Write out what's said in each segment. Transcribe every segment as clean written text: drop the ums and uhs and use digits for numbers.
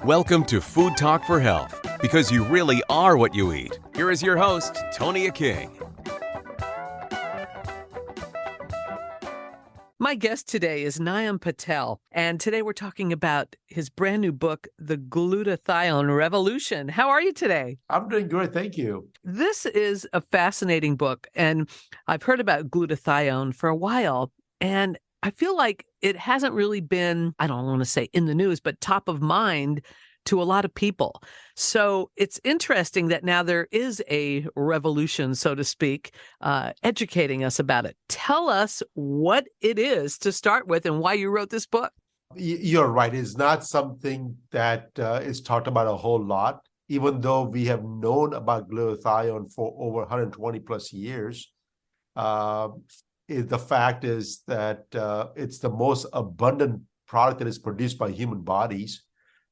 Welcome to Food Talk for Health, because you really are what you eat. Here is your host, Tonia King. My guest today is Nayan Patel, and today we're talking about his brand new book, The Glutathione Revolution. How are you today? I'm doing great, thank you. This is a fascinating book, and I've heard about glutathione for a while, and I feel like it hasn't really been, I don't want to say in the news, but top of mind to a lot of people. So it's interesting that now there is a revolution, so to speak, educating us about it. Tell us what it is to start with and why you wrote this book. You're right. It's not something that is talked about a whole lot, even though we have known about glutathione for over 120 plus years. The fact is that it's the most abundant product that is produced by human bodies.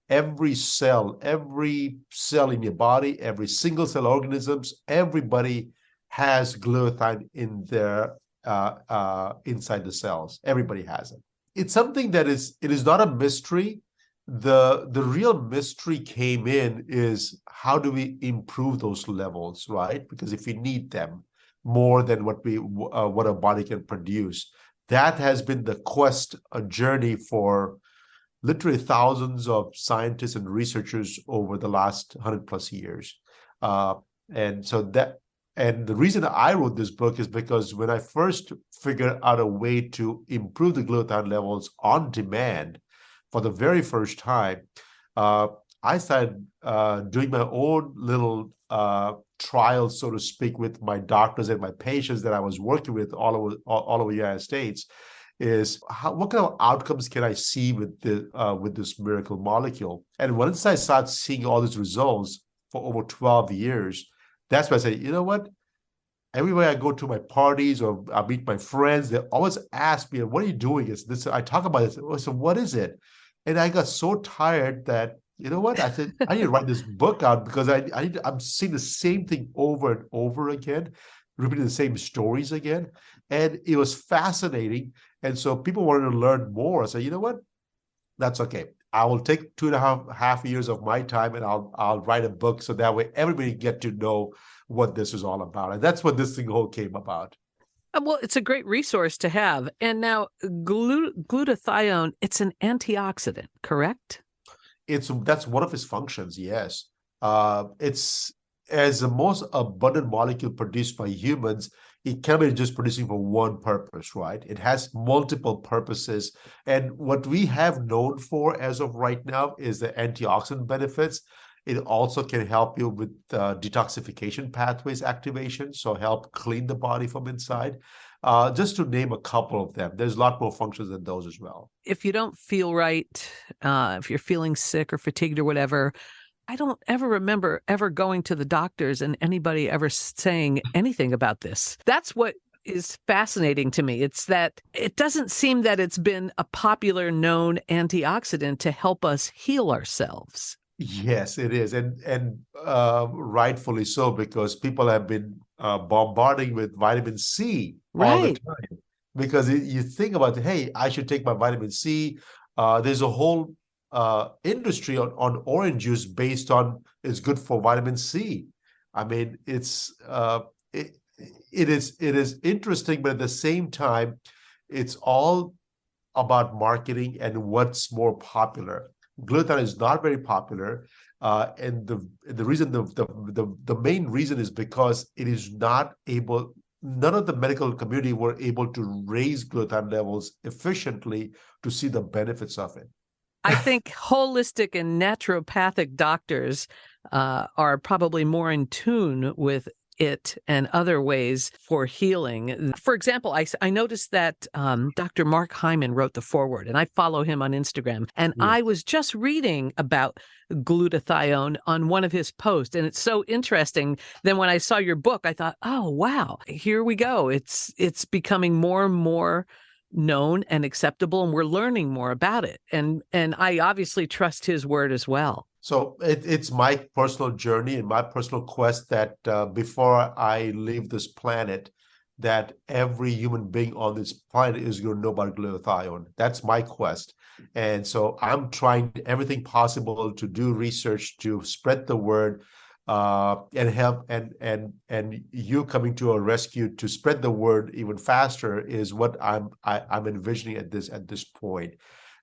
Every cell in your body, every single cell organisms, everybody has glutathione in their inside the cells. Everybody has it. It's something that it is not a mystery. The real mystery came in is how do we improve those levels, right? Because if we need them more than what our body can produce, that has been the quest, a journey for literally thousands of scientists and researchers over the last 100 plus years. And the reason I wrote this book is because when I first figured out a way to improve the glutathione levels on demand for the very first time, I started doing my own little trials, so to speak, with my doctors and my patients that I was working with all over the United States. Is what kind of outcomes can I see with this miracle molecule? And once I start seeing all these results for over 12 years, that's when I say, you know what? Everywhere I go to my parties or I meet my friends, they always ask me, "What are you doing?" It's this. I talk about this. So what is it? And I got so tired that, you know what? I said, I need to write this book out because I'm seeing the same thing over and over again, repeating the same stories again. And it was fascinating. And so people wanted to learn more. I said, you know what? That's okay. I will take 2.5 years of my time and I'll write a book so that way everybody get to know what this is all about. And that's what this thing whole came about. Well, it's a great resource to have. And now glutathione, it's an antioxidant, correct? That's one of its functions, yes. It's as the most abundant molecule produced by humans. It can't be just producing for one purpose, right? It has multiple purposes. And what we have known for as of right now is the antioxidant benefits. It also can help you with detoxification pathways activation, so help clean the body from inside. Just to name a couple of them. There's a lot more functions than those as well. If you don't feel right, if you're feeling sick or fatigued or whatever, I don't ever remember ever going to the doctors and anybody ever saying anything about this. That's what is fascinating to me. It's that it doesn't seem that it's been a popular known antioxidant to help us heal ourselves. Yes, it is. And rightfully so, because people have been bombarding with vitamin C all the time. Because you think about, hey, I should take my vitamin C. There's a whole industry on orange juice based on it's good for vitamin C. I mean, it is interesting, but at the same time, it's all about marketing and what's more popular. Glutathione is not very popular, and the reason the main reason is because it is not able. None of the medical community were able to raise glutathione levels efficiently to see the benefits of it. I think holistic and naturopathic doctors are probably more in tune with it and other ways for healing. For example, I noticed that Dr. Mark Hyman wrote the foreword, and I follow him on Instagram. And I was just reading about glutathione on one of his posts, and it's so interesting. Then when I saw your book, I thought, oh, wow, here we go. It's becoming more and more known and acceptable, and we're learning more about it. And I obviously trust his word as well. So it's my personal journey and my personal quest that before I leave this planet, that every human being on this planet is going to know about glutathione. That's my quest. And so I'm trying everything possible to do research to spread the word, and help, and you coming to our rescue to spread the word even faster is what I'm envisioning at this point.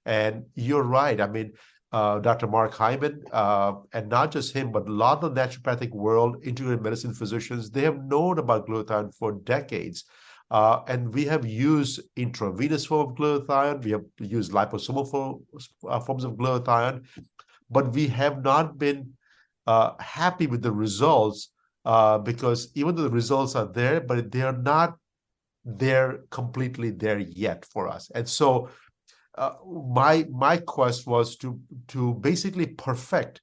And you're right. I mean, Dr. Mark Hyman, and not just him, but a lot of the naturopathic world, integrated medicine physicians, they have known about glutathione for decades. And we have used intravenous form of glutathione. We have used liposomal forms of glutathione, but we have not been happy with the results, because even though the results are there, but they are not completely there yet for us. And so my quest was to basically perfect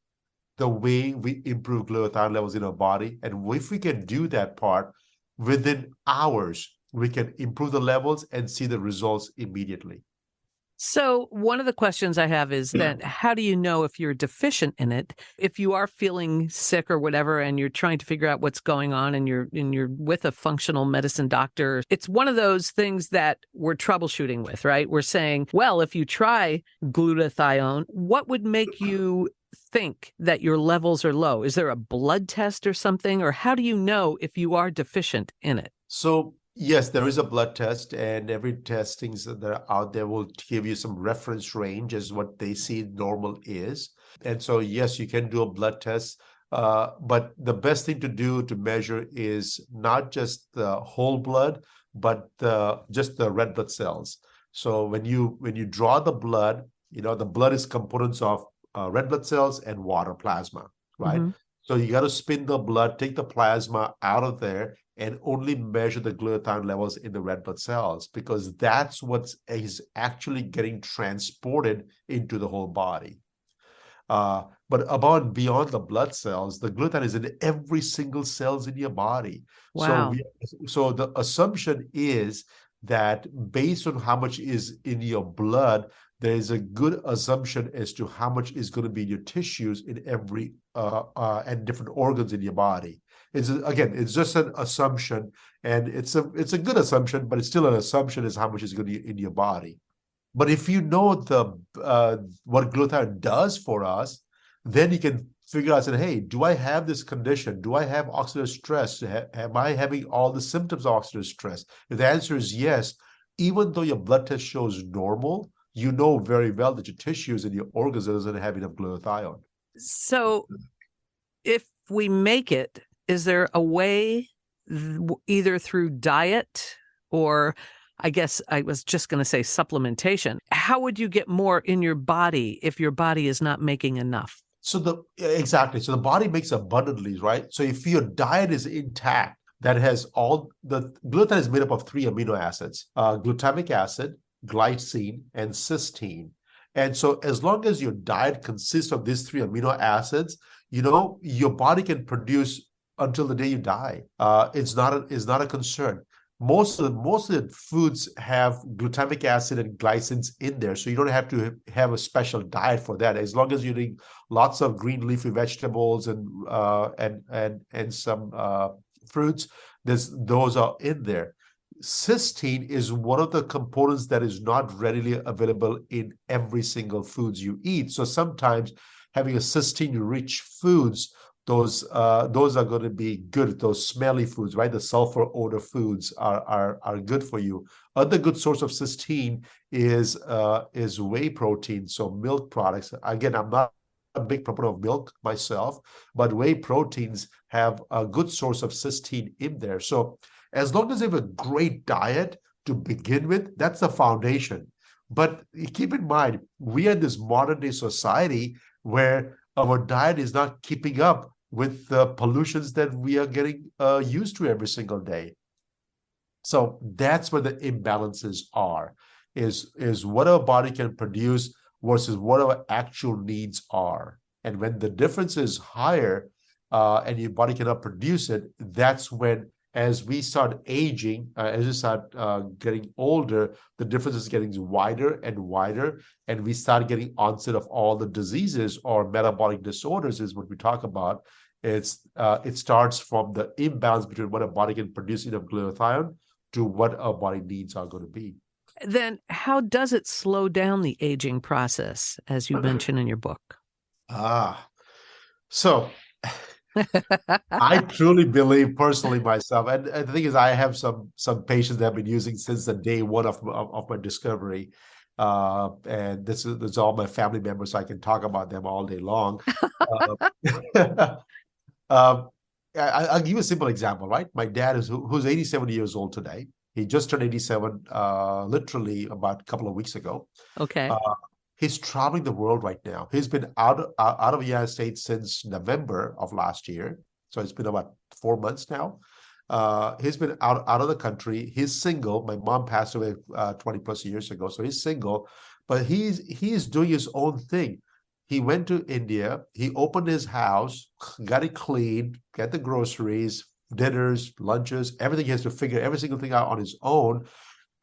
the way we improve glutathione levels in our body. And if we can do that part within hours, we can improve the levels and see the results immediately. So one of the questions I have is that how do you know if you're deficient in it? If you are feeling sick or whatever, and you're trying to figure out what's going on, and you're with a functional medicine doctor, it's one of those things that we're troubleshooting with, right? We're saying, well, if you try glutathione, what would make you think that your levels are low? Is there a blood test or something? Or how do you know if you are deficient in it? So yes, there is a blood test, and every testings that are out there will give you some reference range as what they see normal is. And so, yes, you can do a blood test, but the best thing to do to measure is not just the whole blood, but just the red blood cells. So when you draw the blood, the blood is components of red blood cells and water plasma, right? Mm-hmm. So you got to spin the blood, take the plasma out of there, and only measure the glutathione levels in the red blood cells, because that's what is actually getting transported into the whole body. But above and beyond the blood cells, the glutathione is in every single cells in your body. Wow. So the assumption is that based on how much is in your blood, there is a good assumption as to how much is going to be in your tissues in every and different organs in your body. It's just an assumption, and it's a good assumption, but it's still an assumption as how much is going to be in your body. But if you know what glutathione does for us, then you can figure out, hey, do I have this condition? Do I have oxidative stress? Am I having all the symptoms of oxidative stress? If the answer is yes, even though your blood test shows normal, you know very well that your tissues and your organs doesn't have enough glutathione. So if we make it, is there a way, either through diet or, I guess I was just going to say supplementation, how would you get more in your body if your body is not making enough? Exactly. So the body makes abundantly, right? So if your diet is intact, that has all the glutathione is made up of 3 amino acids: glutamic acid, glycine, and cysteine. And so as long as your diet consists of these 3 amino acids, your body can produce until the day you die. It's not a concern. Most of the foods have glutamic acid and glycines in there, so you don't have to have a special diet for that. As long as you're eating lots of green leafy vegetables and some fruits, those are in there. Cysteine is one of the components that is not readily available in every single foods you eat. So sometimes having a cysteine-rich foods, those are going to be good. Those smelly foods, right? The sulfur odor foods are good for you. Other good source of cysteine is whey protein, so milk products. Again, I'm not a big proponent of milk myself, but whey proteins have a good source of cysteine in there. So as long as you have a great diet to begin with, that's the foundation. But keep in mind, we are in this modern day society where our diet is not keeping up with the pollutions that we are getting used to every single day. So that's where the imbalances are, is what our body can produce versus what our actual needs are. And when the difference is higher and your body cannot produce it, that's when, as we start aging, as we start getting older, the difference is getting wider and wider, and we start getting onset of all the diseases or metabolic disorders is what we talk about. It starts from the imbalance between what a body can produce enough glutathione to what our body needs are going to be. Then how does it slow down the aging process, as you mention in your book? So I truly believe personally myself, and the thing is, I have some patients that have been using since the day one of my discovery, and this is all my family members, so I can talk about them all day long. Um, I'll give you a simple example, right? My dad who's 87 years old today. He just turned 87, literally about a couple of weeks ago. Okay. He's traveling the world right now. He's been out of the United States since November of last year. So it's been about 4 months now. He's been out of the country. He's single. My mom passed away 20 plus years ago. So he's single, but he's doing his own thing. He went to India. He opened his house, got it cleaned, got the groceries, dinners, lunches, everything. He has to figure every single thing out on his own.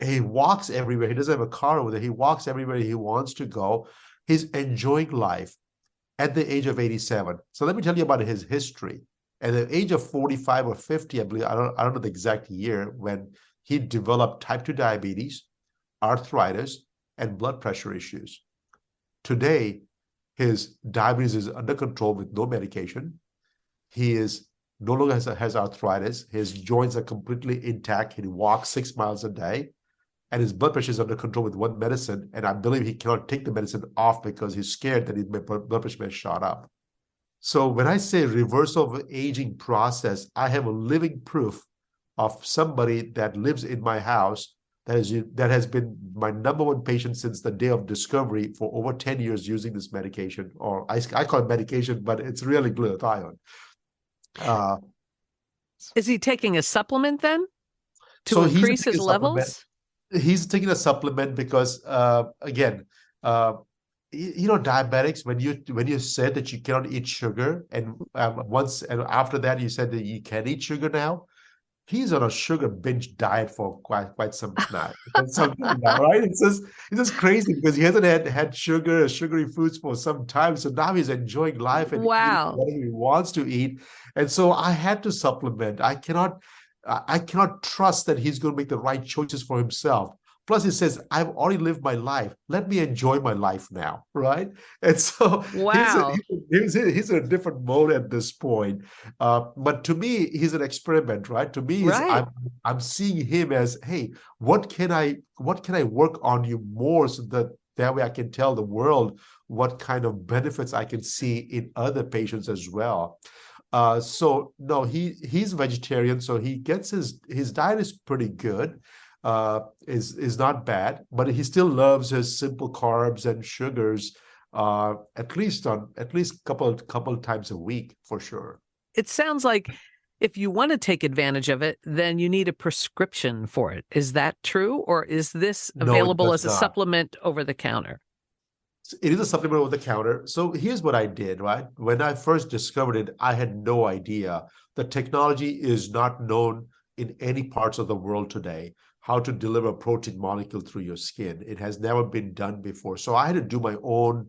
He walks everywhere. He doesn't have a car over there. He walks everywhere he wants to go. He's enjoying life at the age of 87. So let me tell you about his history. At the age of 45 or 50, I believe, I don't know the exact year, when he developed type 2 diabetes, arthritis, and blood pressure issues. Today, his diabetes is under control with no medication. He is no longer has arthritis. His joints are completely intact. He walks 6 miles a day. And his blood pressure is under control with one medicine. And I believe he cannot take the medicine off because he's scared that his blood pressure may shot up. So when I say reversal of aging process, I have a living proof of somebody that lives in my house that has been my number one patient since the day of discovery for over 10 years using this medication, or I call it medication, but it's really glutathione. Is he taking a supplement then to increase his levels? He's taking a supplement because, again, diabetics, when you said that you cannot eat sugar, and after that you said that you can eat sugar now, he's on a sugar binge diet for quite some time. Now, right? It's just crazy because he hasn't had sugary foods for some time. So now he's enjoying life and eating whatever he wants to eat. And so I had to supplement. I cannot trust that he's going to make the right choices for himself. Plus, he says, I've already lived my life. Let me enjoy my life now, right? And so he's in a different mode at this point. But to me, he's an experiment, right? To me, I'm seeing him as, hey, what can I work on you more so that way I can tell the world what kind of benefits I can see in other patients as well. So no, he's vegetarian, so he gets his diet is pretty good. Is not bad, but he still loves his simple carbs and sugars, at least couple times a week for sure. It sounds like if you want to take advantage of it, then you need a prescription for it. Is that true, or is this available as a supplement over the counter? It is a supplement over the counter. So here's what I did, right? When I first discovered it, I had no idea. The technology is not known in any parts of the world today, how to deliver a protein molecule through your skin. It has never been done before. So I had to do my own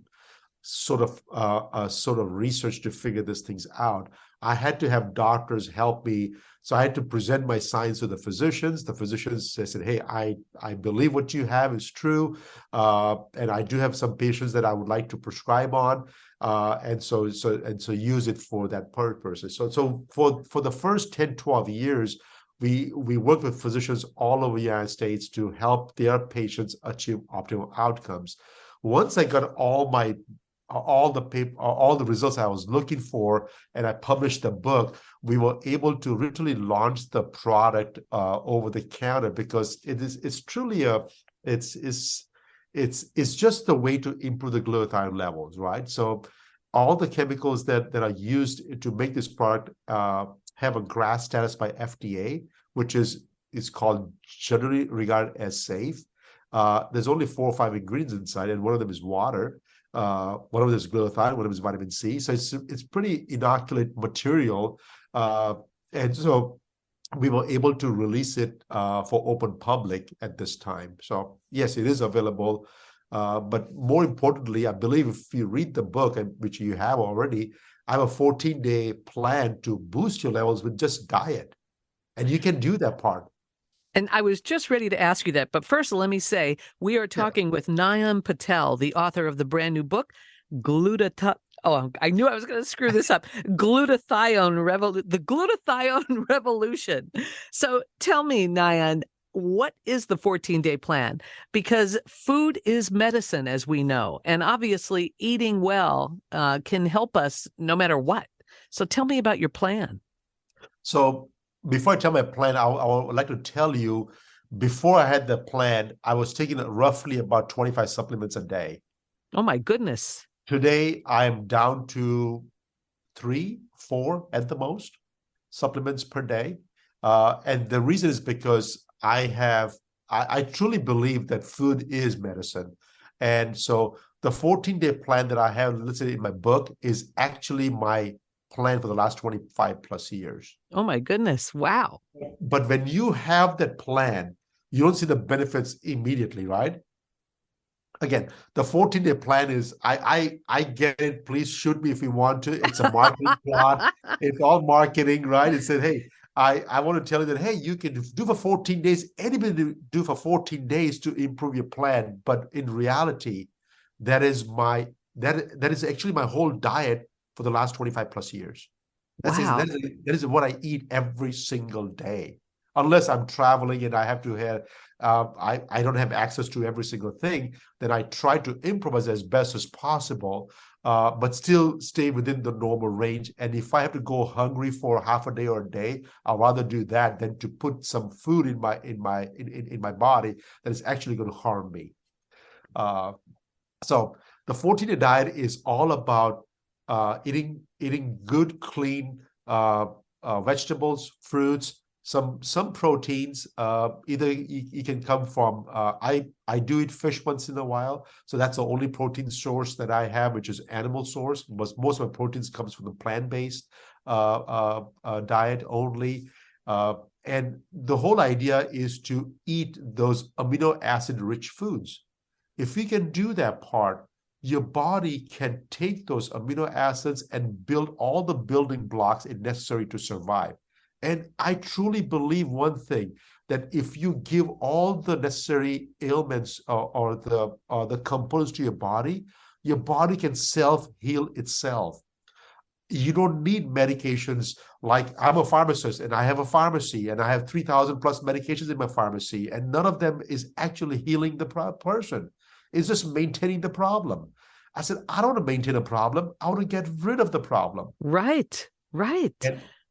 sort of research to figure these things out. I had to have doctors help me. So I had to present my science to the physicians. The physicians said, hey, I believe what you have is true. And I do have some patients that I would like to prescribe on. And so use it for that purpose. So for the first 10, 12 years, we work with physicians all over the United States to help their patients achieve optimal outcomes. Once I got all the results I was looking for, and I published the book, we were able to literally launch the product over the counter, because it's truly it's just the way to improve the glutathione levels, right? So all the chemicals that are used to make this product have a GRAS status by FDA, which is called generally regarded as safe. There's only 4 or 5 ingredients inside, and one of them is water. One of them is glutathione, one of them is vitamin C. So it's pretty inoculate material, and so we were able to release it for open public at this time. So yes, it is available. But more importantly, I believe if you read the book, and which you have already, I have a 14-day plan to boost your levels with just diet. And you can do that part. And I was just ready to ask you that. But first, let me say, we are talking with Nayan Patel, the author of the brand new book, I knew I was going to screw this up. The Glutathione Revolution. So tell me, Nayan, what is the 14-day plan? Because food is medicine, as we know. And obviously, eating well can help us no matter what. So tell me about your plan. So before I tell my plan, I would like to tell you, before I had the plan, I was taking roughly about 25 supplements a day. Oh, my goodness. Today, I'm down to 3, 4 at the most supplements per day. And the reason is because I truly believe that food is medicine. And so the 14-day plan that I have listed in my book is actually my plan for the last 25 plus years. Oh my goodness. Wow. But when you have that plan, you don't see the benefits immediately, right? Again, the 14-day plan is, I get it. Please shoot me if you want to. It's a marketing plot. It's all marketing, right? It said, hey, I want to tell you that, hey, you can do for 14 days. Anybody do for 14 days to improve your plan. But in reality, that is actually my whole diet for the last 25 plus years. Wow. That is what I eat every single day. Unless I'm traveling and I have to have, I don't have access to every single thing, then I try to improvise as best as possible, but still stay within the normal range. And if I have to go hungry for half a day or a day, I'd rather do that than to put some food in my body that is actually going to harm me. So the 14-day diet is all about eating good, clean vegetables, fruits, some proteins. Either you can come from I do eat fish once in a while, so that's the only protein source that I have, which is animal source. Most of my proteins comes from the plant-based diet only. And the whole idea is to eat those amino acid rich foods. If we can do that part, your body can take those amino acids and build all the building blocks necessary to survive. And I truly believe one thing, that if you give all the necessary ailments or the components to your body can self-heal itself. You don't need medications. Like, I'm a pharmacist and I have a pharmacy and I have 3,000 plus medications in my pharmacy, and none of them is actually healing the person. It's just maintaining the problem. I said, I don't want to maintain a problem. I want to get rid of the problem. Right.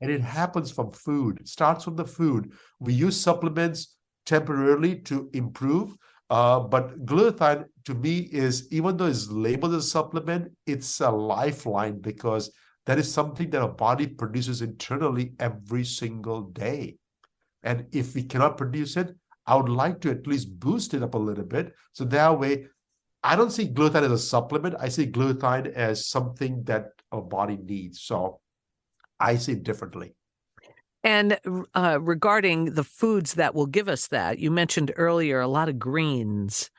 And it happens from food. It starts from the food. We use supplements temporarily to improve. But glutathione, to me, is, even though it's labeled as a supplement, it's a lifeline, because that is something that our body produces internally every single day. And if we cannot produce it, I would like to at least boost it up a little bit. So that way, I don't see glutathione as a supplement. I see glutathione as something that our body needs. So I see it differently. And regarding the foods that will give us that, you mentioned earlier a lot of greens.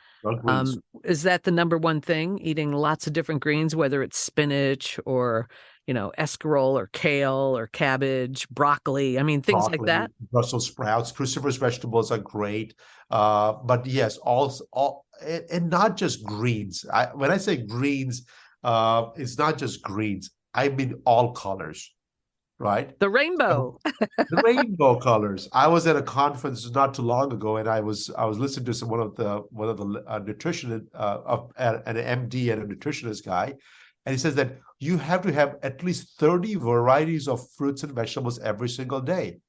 Is that the number one thing? Eating lots of different greens, whether it's spinach or, escarole or kale or cabbage, broccoli. I mean, things like that. Brussels sprouts, cruciferous vegetables are great. But yes, all and not just greens. When I say greens, it's not just greens. I mean all colors. Right? The rainbow. The rainbow colors. I was at a conference not too long ago, and I was listening to one of the nutritionist, an MD and a nutritionist guy, and he says that you have to have at least 30 varieties of fruits and vegetables every single day.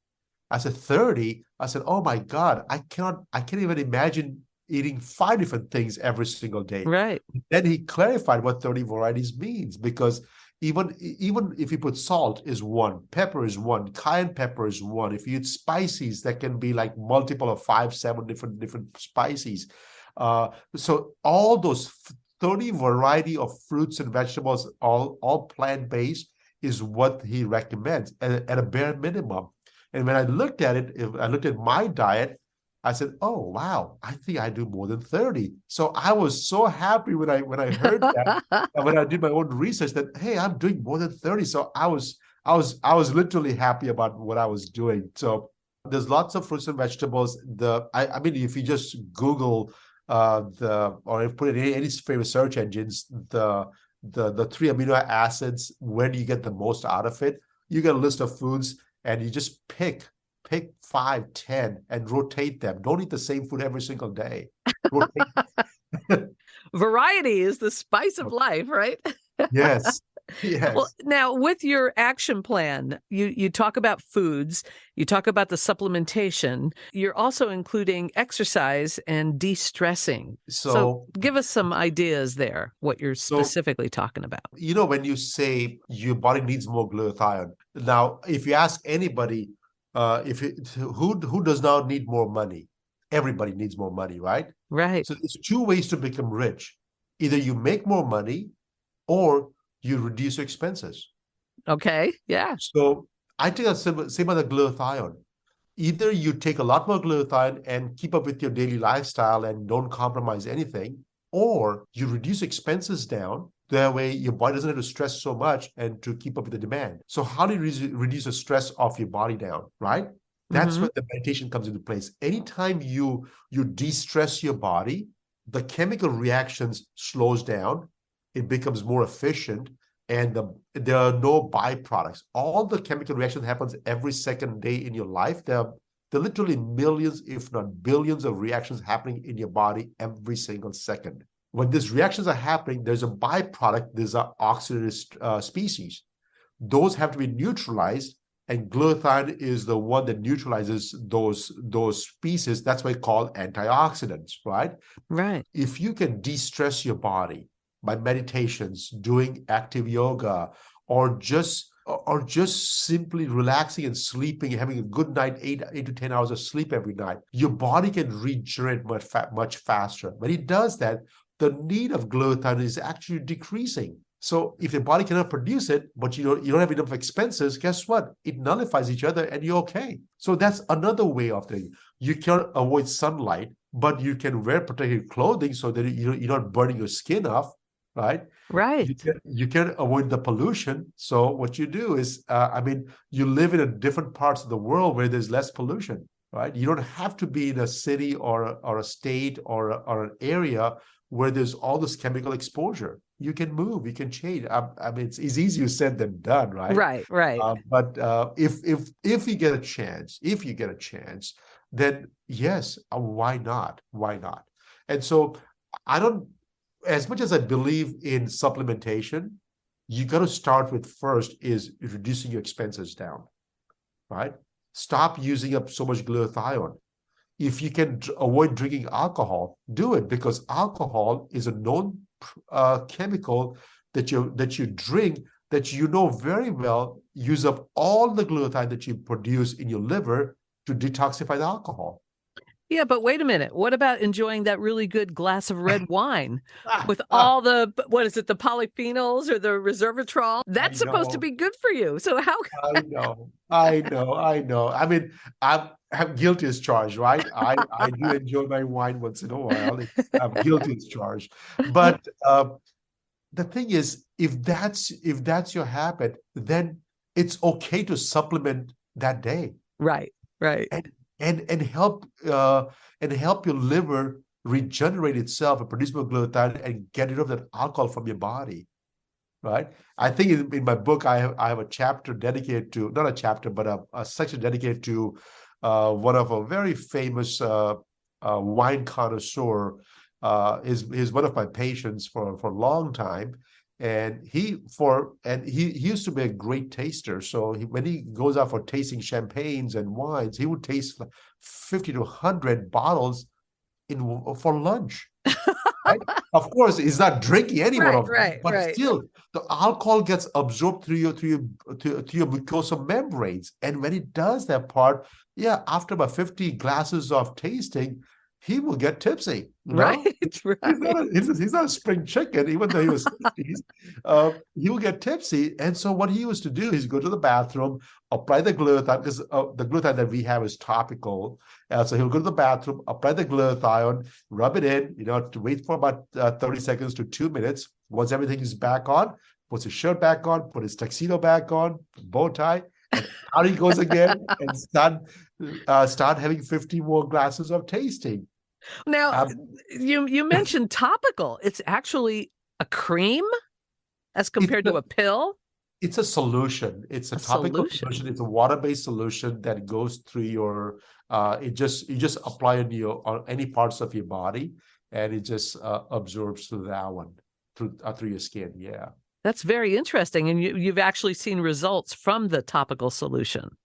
I said 30. I said, oh my God, I can't even imagine eating 5 different things every single day. Right. Then he clarified what 30 varieties means, because even if you put salt is 1, pepper is 1, cayenne pepper is 1. If you eat spices, that can be like multiple of 5, 7 different spices. So all those 30 variety of fruits and vegetables, all plant-based, is what he recommends at a bare minimum. And when I looked at it, if I looked at my diet, I said, oh, wow, I think I do more than 30. So I was so happy when I heard that, and when I did my own research, that, hey, I'm doing more than 30. So I was literally happy about what I was doing. So There's lots of fruits and vegetables. I mean, if you just Google or put it in any favorite search engines, the three amino acids, where do you get the most out of it? You get a list of foods and you just pick 5, 10 and rotate them. Don't eat the same food every single day. Rotate. Variety is the spice of life, right? Yes. Yes. Well, now with your action plan, you talk about foods, you talk about the supplementation, you're also including exercise and de-stressing. So give us some ideas there, what you're specifically talking about. When you say your body needs more glutathione, now, if you ask anybody, who does not need more money? Everybody needs more money, right? Right. So there's two ways to become rich. Either you make more money or you reduce your expenses. Okay, yeah. So I think that's same with the glutathione. Either you take a lot more glutathione and keep up with your daily lifestyle and don't compromise anything, or you reduce expenses down. That way your body doesn't have to stress so much and to keep up with the demand. So how do you reduce the stress of your body down, right? That's when the meditation comes into place. Anytime you de-stress your body, the chemical reactions slows down, it becomes more efficient, and there are no byproducts. All the chemical reaction happens every second day in your life. There are literally millions, if not billions, of reactions happening in your body every single second. When these reactions are happening, there's a byproduct. These are oxidative species. Those have to be neutralized, and glutathione is the one that neutralizes those species. That's why it's called antioxidants, right? Right. If you can de-stress your body by meditations, doing active yoga, or just simply relaxing and sleeping, having a good night, 8 to 10 hours of sleep every night, your body can regenerate much faster. When it does that, the need of glutathione is actually decreasing. So if your body cannot produce it, but you don't have enough expenses, guess what? It nullifies each other and you're okay. So that's another way of doing it. You can't avoid sunlight, but you can wear protective clothing so that you're not burning your skin off, right? Right. You can avoid the pollution. So what you do is, you live in different parts of the world where there's less pollution, right? You don't have to be in a city or a state or an area where there's all this chemical exposure. You can move, you can change. It's easier said than done, right? Right. But if you get a chance, then yes, why not? Why not? And so as much as I believe in supplementation, you got to start with first is reducing your expenses down, right? Stop using up so much glutathione. If you can avoid drinking alcohol, do it, because alcohol is a known chemical that you drink that you know very well use up all the glutathione that you produce in your liver to detoxify the alcohol. Yeah, but wait a minute. What about enjoying that really good glass of red wine with all the, what is it, the polyphenols or the resveratrol? That's supposed to be good for you. So how? I know. I mean, I'm guilty as charged, right? I do enjoy my wine once in a while. I'm guilty as charged. But the thing is, if that's your habit, then it's okay to supplement that day. Right. And help your liver regenerate itself and produce more glutathione and get rid of that alcohol from your body, right? I think in my book I have a chapter dedicated to, not a chapter, but a section dedicated to one of a very famous wine connoisseur. Is one of my patients for a long time. And he used to be a great taster. So when he goes out for tasting champagnes and wines, he would taste 50 to 100 bottles for lunch. Right? Of course, he's not drinking any one of them, but still, the alcohol gets absorbed through your mucosal membranes. And when it does that part, after about 50 glasses of tasting, he will get tipsy. Right. He's not a spring chicken, even though he was 50s. He will get tipsy. And so what he used to do is go to the bathroom, apply the glutathione, because the glutathione that we have is topical. So he'll go to the bathroom, apply the glutathione, rub it in, to wait for about 30 seconds to 2 minutes. Once everything is back on, puts his shirt back on, put his tuxedo back on, bow tie, and out he goes again and start start having 50 more glasses of tasting. Now, Um, you mentioned topical. It's actually a cream as compared to a pill. It's a solution. It's a topical solution. It's a water-based solution that goes through your. You just apply it on any parts of your body, and it just absorbs through that one, through your skin. Yeah, That's very interesting, and you've actually seen results from the topical solution.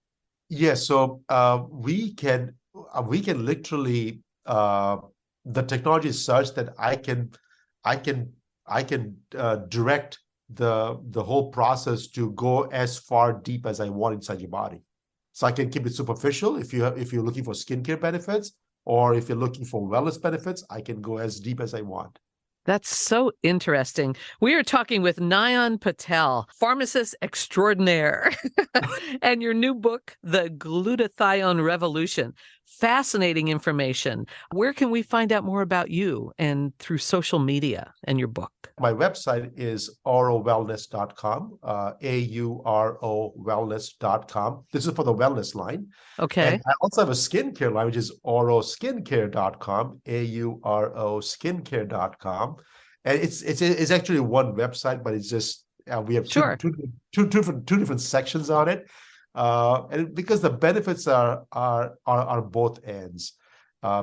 yeah. So we can literally the technology is such that I can direct the whole process to go as far deep as I want inside your body. So I can keep it superficial if you're looking for skincare benefits, or if you're looking for wellness benefits, I can go as deep as I want. That's so interesting. We are talking with Nayan Patel, pharmacist extraordinaire, and your new book, The Glutathione Revolution. Fascinating information. Where can we find out more about you and through social media and your book? My website is aurowellness.com, AURO wellness.com. This is for the wellness line. Okay. And I also have a skincare line, which is auroskincare.com, AURO skincare.com. And it's actually one website, but it's just we have two different sections on it. And because the benefits are both ends.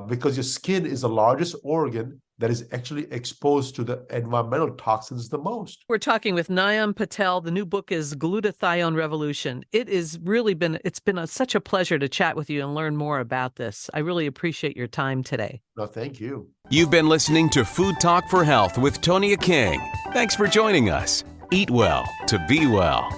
Because your skin is the largest organ that is actually exposed to the environmental toxins the most. We're talking with Nayan Patel. The new book is Glutathione Revolution. It's been such a pleasure to chat with you and learn more about this. I really appreciate your time today. No, thank you. You've been listening to Food Talk for Health with Tonia King. Thanks for joining us. Eat well to be well.